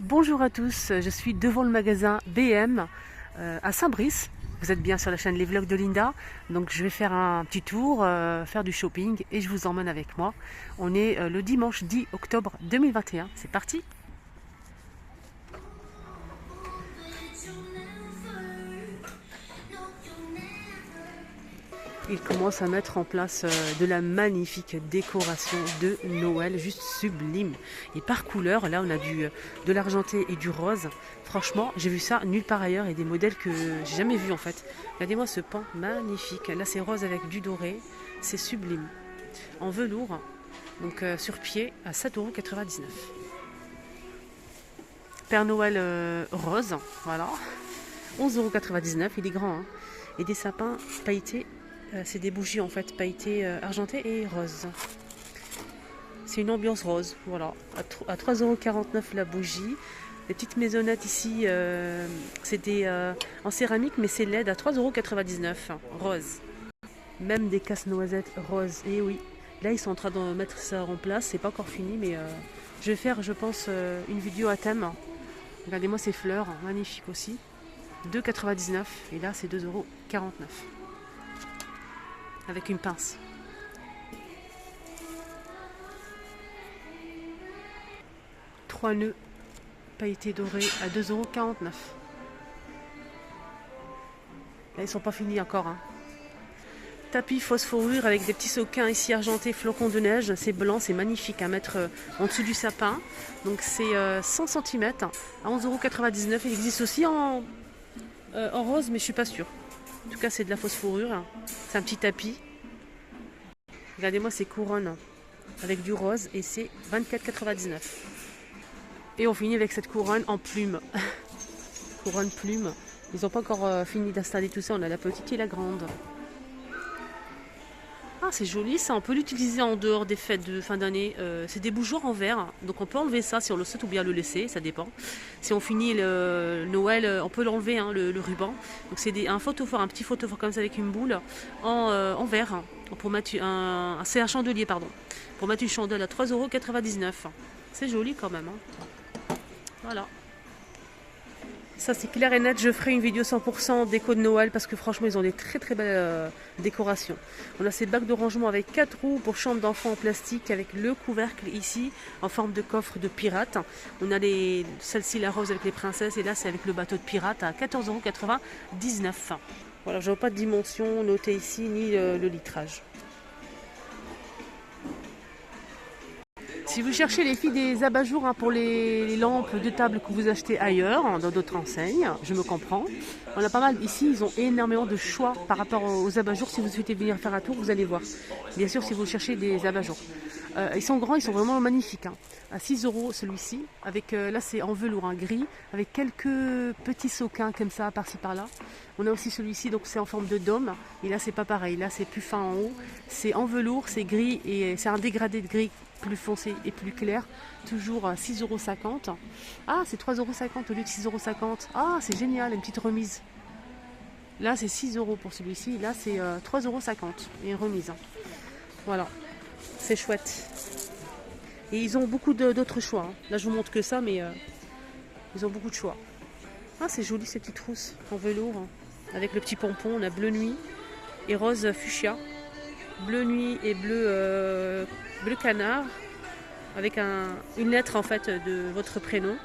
Bonjour à tous, je suis devant le magasin BM à Saint-Brice. Vous êtes bien sur la chaîne Les Vlogs de Linda. Donc je vais faire un petit tour, faire du shopping et je vous emmène avec moi. On est le dimanche 10 octobre 2021. C'est parti! Il commence à mettre en place de la magnifique décoration de Noël, juste sublime. Et par couleur, là on a de l'argenté et du rose. Franchement, j'ai vu ça nulle part ailleurs et des modèles que j'ai jamais vus en fait. Regardez-moi ce pan magnifique. Là c'est rose avec du doré, c'est sublime. En velours, donc sur pied à 7,99 €. Père Noël rose, voilà. 11,99 €, il est grand. Hein. Et des sapins pailletés. C'est des bougies en fait pailletées argentées et roses. C'est une ambiance rose, voilà. À 3,49 € la bougie. Les petites maisonnettes ici, c'est en céramique, mais c'est LED à 3,99 € rose. Même des casse-noisettes roses. Et oui, là ils sont en train de mettre ça en place. C'est pas encore fini, mais je vais faire, je pense, une vidéo à thème. Regardez-moi ces fleurs, magnifiques aussi. 2,99 € et là c'est 2,49 €. Avec une pince. Trois nœuds pailletés dorés à 2,49 €. Là, ils sont pas finis encore. Hein. Tapis phosphorure avec des petits sequins ici argentés, flocons de neige. C'est blanc, c'est magnifique à mettre en dessous du sapin. Donc c'est 100 cm à 11,99 €. Il existe aussi en rose, mais je suis pas sûre. En tout cas, c'est de la phosphorure. C'est un petit tapis. Regardez-moi ces couronnes avec du rose et c'est 24,99 €. Et on finit avec cette couronne en plume. Couronne plume. Ils n'ont pas encore fini d'installer tout ça. On a la petite et la grande. Ah, c'est joli ça. On peut l'utiliser en dehors des fêtes de fin d'année. C'est des bougeoirs en verre. Donc on peut enlever ça si on le souhaite ou bien le laisser. Ça dépend. Si on finit le Noël, on peut l'enlever, hein, le ruban. Donc c'est un photophore, un petit photophore comme ça avec une boule en verre. Pour mettre c'est un chandelier, pardon. Pour mettre une chandelle à 3,99 €. C'est joli quand même. Hein. Voilà. Ça c'est clair et net, je ferai une vidéo 100% déco de Noël parce que franchement ils ont des très très belles décorations. On a ces bacs de rangement avec 4 roues pour chambre d'enfants en plastique avec le couvercle ici en forme de coffre de pirate. On a celle-ci la rose avec les princesses et là c'est avec le bateau de pirate à 14,99 €. Voilà, je vois pas de dimension notée ici ni le litrage. Si vous cherchez les filles des abat-jours pour les lampes de table que vous achetez ailleurs, dans d'autres enseignes, je me comprends. On a pas mal ici, ils ont énormément de choix par rapport aux abat-jours. Si vous souhaitez venir faire un tour, vous allez voir. Bien sûr, si vous cherchez des abat-jours. Ils sont grands, ils sont vraiment magnifiques. Hein. À 6 € celui-ci, avec là c'est en velours, gris, avec quelques petits sequins comme ça, par-ci par-là. On a aussi celui-ci, donc c'est en forme de dôme. Et là c'est pas pareil, là c'est plus fin en haut. C'est en velours, c'est gris et c'est un dégradé de gris plus foncé et plus clair, toujours à 6,50 €. Ah, c'est 3,50 € au lieu de 6,50 €. Ah, c'est génial, une petite remise. Là, c'est 6 € pour celui-ci, là, c'est 3,50 € et une remise. Voilà, c'est chouette. Et ils ont beaucoup d'autres choix. Hein. Là, je vous montre que ça, mais ils ont beaucoup de choix. Ah, c'est joli ces petites trousses en velours, hein. Avec le petit pompon. On a bleu nuit et rose fuchsia. Bleu nuit et bleu canard avec une lettre en fait de votre prénom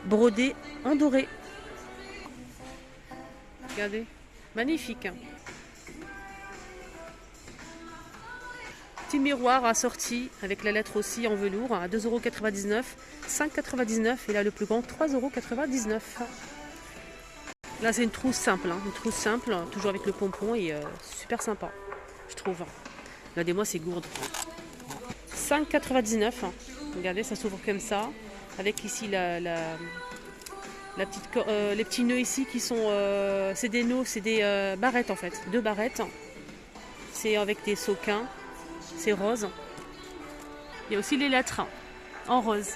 brodé en doré. Regardez, magnifique. Petit miroir assorti avec la lettre aussi en velours à 2,99 €, 5,99 € et là le plus grand 3,99 €. Là c'est une trousse simple, hein, une trousse simple, toujours avec le pompon et super sympa, je trouve. Regardez-moi ces gourdes. 5,99 €. Regardez, ça s'ouvre comme ça. Avec ici la petite, les petits nœuds ici qui sont... c'est des nœuds, c'est des barrettes en fait. 2 barrettes. C'est avec des sequins. C'est rose. Il y a aussi les lettres en rose.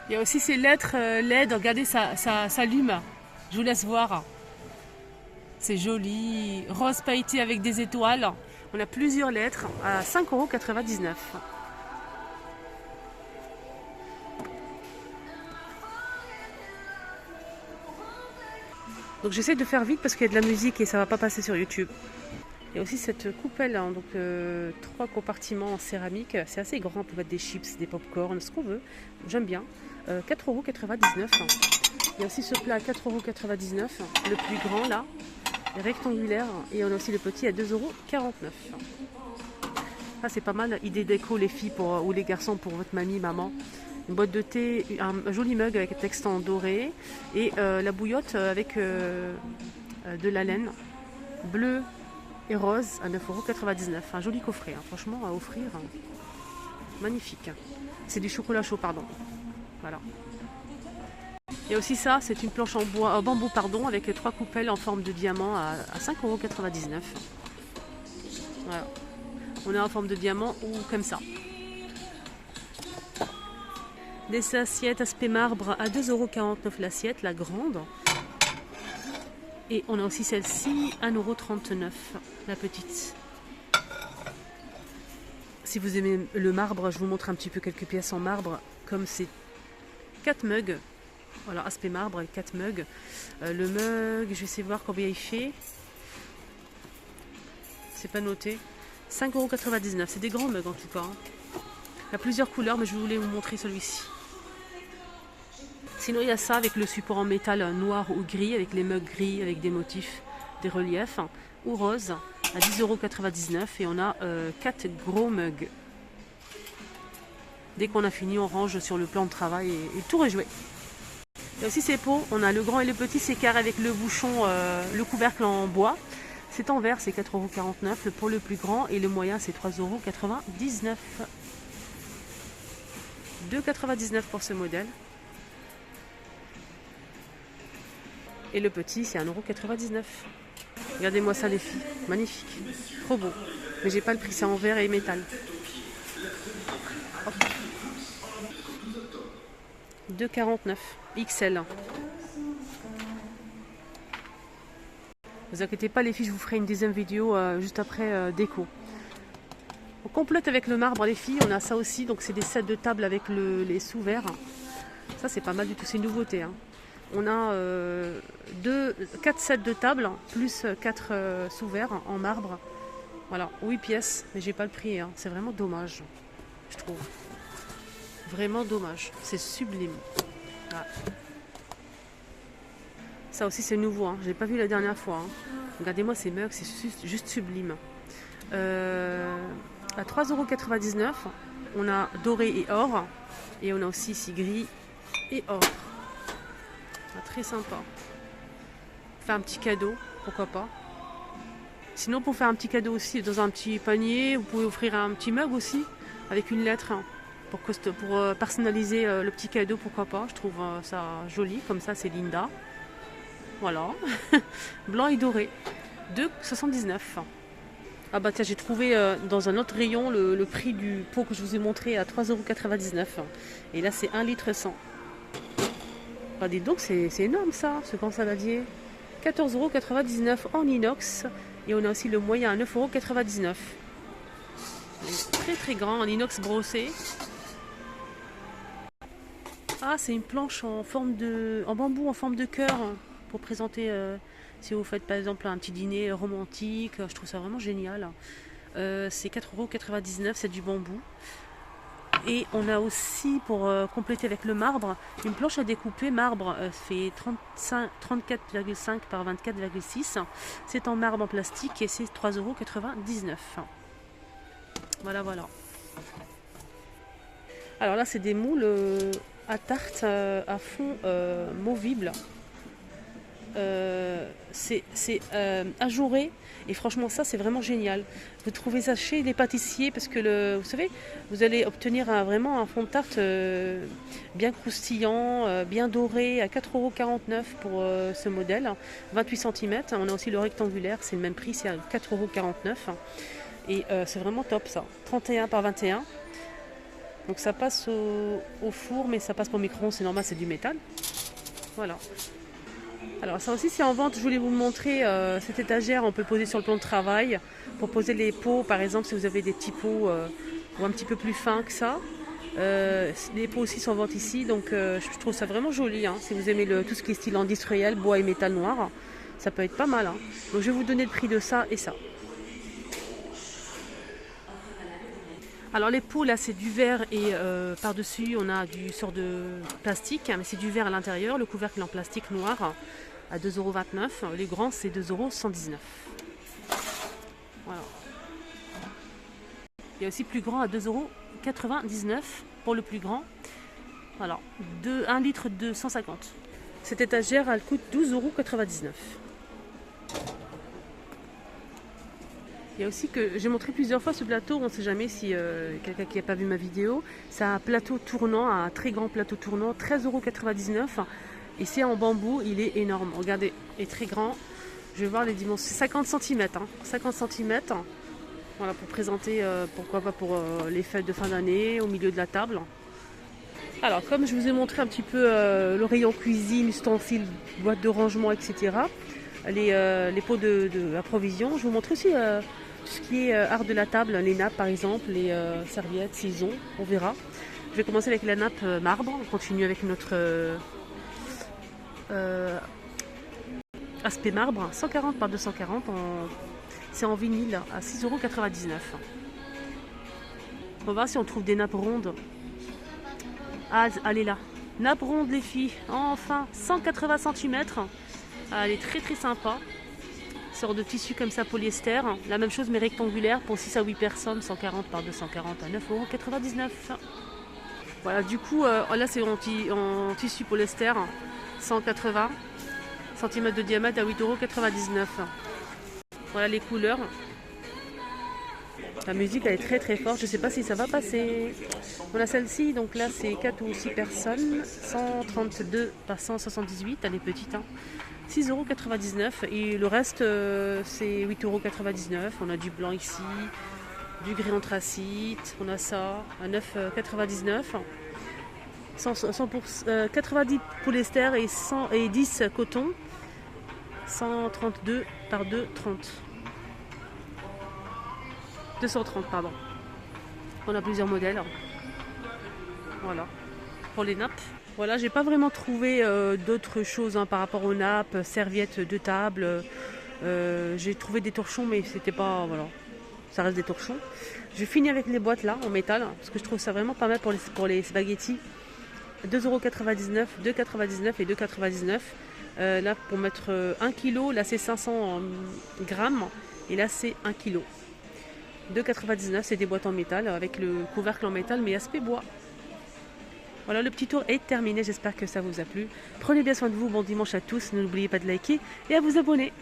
Il y a aussi ces lettres LED. Regardez, ça s'allume. Je vous laisse voir. C'est joli. Rose pailleté avec des étoiles. On a plusieurs lettres à 5,99 €. Donc j'essaie de faire vite parce qu'il y a de la musique et ça va pas passer sur YouTube. Il y a aussi cette coupelle, hein, donc 3 compartiments en céramique. C'est assez grand pour mettre des chips, des pop-corn, ce qu'on veut. J'aime bien. 4,99 €. Il y a aussi ce plat à 4,99 €, le plus grand là, rectangulaire. Et on a aussi le petit à 2,49 €. Ça c'est pas mal, idée déco les filles ou les garçons pour votre mamie, maman. Une boîte de thé, un joli mug avec texte en doré. Et la bouillotte avec de la laine bleue et rose à 9,99 €. Un joli coffret, hein, franchement à offrir. Magnifique. C'est du chocolat chaud, pardon. Voilà. Il y a aussi ça, c'est une planche en bois, bambou pardon, avec 3 coupelles en forme de diamant à 5,99 €. Voilà. On est en forme de diamant ou comme ça. Des assiettes aspect marbre à 2,49 € l'assiette, la grande. Et on a aussi celle-ci, 1,39 €, la petite. Si vous aimez le marbre, je vous montre un petit peu quelques pièces en marbre, comme c'est 4 mugs. Voilà, aspect marbre avec 4 mugs. Le mug, je vais essayer de voir combien il fait. C'est pas noté. 5,99 €. C'est des grands mugs en tout cas. Il y a plusieurs couleurs, mais je voulais vous montrer celui-ci. Sinon, il y a ça avec le support en métal noir ou gris, avec les mugs gris, avec des motifs, des reliefs, ou rose, à 10,99 € et on a 4 gros mugs. Dès qu'on a fini, on range sur le plan de travail et tout est joué. Il y a aussi ces pots, on a le grand et le petit, c'est carré avec le bouchon, le couvercle en bois. C'est en verre, c'est 4,49 €, le pot le plus grand et le moyen c'est 3,99 €. 2,99 € pour ce modèle. Et le petit, c'est 1,99 €. Regardez-moi ça les filles, magnifique, trop beau. Mais j'ai pas le prix, c'est en verre et métal. 2,49 € XL. Vous inquiétez pas les filles, je vous ferai une deuxième vidéo juste après déco. On complète avec le marbre les filles, on a ça aussi, donc c'est des sets de table avec les sous-verres. Ça c'est pas mal du tout, c'est une nouveauté. Hein. On a 4 sets de table, plus 4 sous-verres en marbre. Voilà, 8 pièces, mais j'ai pas le prix. Hein. C'est vraiment dommage, je trouve. Vraiment dommage, c'est sublime. Voilà. Ça aussi c'est nouveau, hein. Je l'ai pas vu la dernière fois. Hein. Regardez-moi ces mugs, c'est juste sublime. À 3,99 €, on a doré et or. Et on a aussi ici gris et or. Très sympa. Faire un petit cadeau, pourquoi pas. Sinon pour faire un petit cadeau aussi dans un petit panier, vous pouvez offrir un petit mug aussi avec une lettre hein, pour personnaliser le petit cadeau, pourquoi pas. Je trouve ça joli, comme ça c'est Linda. Voilà. Blanc et doré. 2,79 €. Ah bah tiens, j'ai trouvé dans un autre rayon le prix du pot que je vous ai montré à 3,99 €. Et là c'est 1,1 litre. Ah, dis donc, c'est énorme ça, ce grand saladier. 14,99 € en inox. Et on a aussi le moyen à 9,99 €. Très très grand en inox brossé. Ah, c'est une planche en bambou en forme de cœur pour présenter si vous faites par exemple un petit dîner romantique. Je trouve ça vraiment génial. C'est 4,99 €, c'est du bambou. Et on a aussi, pour compléter avec le marbre, une planche à découper. Marbre fait 34,5 par 24,6. C'est en marbre en plastique et c'est 3,99 €. Voilà, voilà. Alors là, c'est des moules à tarte à fond movible. C'est ajouré et franchement ça c'est vraiment génial. Vous trouvez ça chez les pâtissiers parce que vous savez, vous allez obtenir vraiment un fond de tarte bien croustillant, bien doré à 4,49 € pour ce modèle, 28 cm. On a aussi le rectangulaire, c'est le même prix, c'est à 4,49 € et c'est vraiment top ça. 31 par 21. Donc ça passe au four mais ça passe pas au micro-ondes, c'est normal, c'est du métal. Voilà. Alors ça aussi c'est en vente, je voulais vous montrer cette étagère, on peut le poser sur le plan de travail pour poser les pots, par exemple si vous avez des petits pots ou un petit peu plus fins que ça. Les pots aussi sont en vente ici, donc je trouve ça vraiment joli. Hein. Si vous aimez tout ce qui est style industriel, bois et métal noir, ça peut être pas mal. Hein. Donc je vais vous donner le prix de ça et ça. Alors les pots là c'est du verre et par-dessus on a du sort de plastique, mais c'est du verre à l'intérieur, le couvercle en plastique noir à 2,29 €. Les grands c'est 2,119 €. Voilà. Il y a aussi plus grand à 2,99 € pour le plus grand. Voilà, 1 litre de 150. Cette étagère elle coûte 12,99 €. Il y a aussi que j'ai montré plusieurs fois ce plateau, on ne sait jamais si quelqu'un qui n'a pas vu ma vidéo, c'est un plateau tournant, un très grand plateau tournant, 13,99 € et c'est en bambou, il est énorme, regardez, il est très grand, je vais voir les dimensions, c'est 50 cm, hein, 50 cm, voilà, pour présenter, pourquoi pas pour les fêtes de fin d'année, au milieu de la table. Alors comme je vous ai montré un petit peu le rayon cuisine, ustensiles, boîte de rangement, etc., les pots à provision, je vous montre aussi tout ce qui est art de la table, les nappes par exemple, les serviettes, ciseaux, on verra. Je vais commencer avec la nappe marbre, on continue avec notre aspect marbre, 140 par 240, c'est en vinyle à 6,99 €. On va voir si on trouve des nappes rondes. Ah, elle est là, nappe ronde les filles, enfin 180 cm, elle est très très sympa. Sort de tissu comme ça polyester, la même chose mais rectangulaire pour 6 à 8 personnes, 140 par 240 à 9,99 €. Voilà, du coup là c'est en tissu polyester, 180 cm de diamètre à 8,99 €. Voilà les couleurs. La musique elle est très très forte, je ne sais pas si ça va passer. Voilà celle-ci, donc là c'est 4 ou 6 personnes, 132 par 178, elle est petite, hein. 6,99 € et le reste c'est 8,99 €. On a du blanc ici, du gris anthracite, on a ça à 9,99 €. 90 polyester et 10 coton, 132 par 230 pardon. On a plusieurs modèles. Voilà pour les nappes. Voilà, j'ai pas vraiment trouvé d'autres choses hein, par rapport aux nappes, serviettes de table. J'ai trouvé des torchons, mais c'était pas, voilà, ça reste des torchons. Je finis avec les boîtes là en métal parce que je trouve ça vraiment pas mal pour les spaghettis. 2,99 €, 2,99 € et 2,99 €. Là pour mettre 1 kg, là c'est 500 grammes et là c'est 1 kg. 2,99 €, c'est des boîtes en métal avec le couvercle en métal mais aspect bois. Voilà, le petit tour est terminé, j'espère que ça vous a plu. Prenez bien soin de vous, bon dimanche à tous, n'oubliez pas de liker et à vous abonner.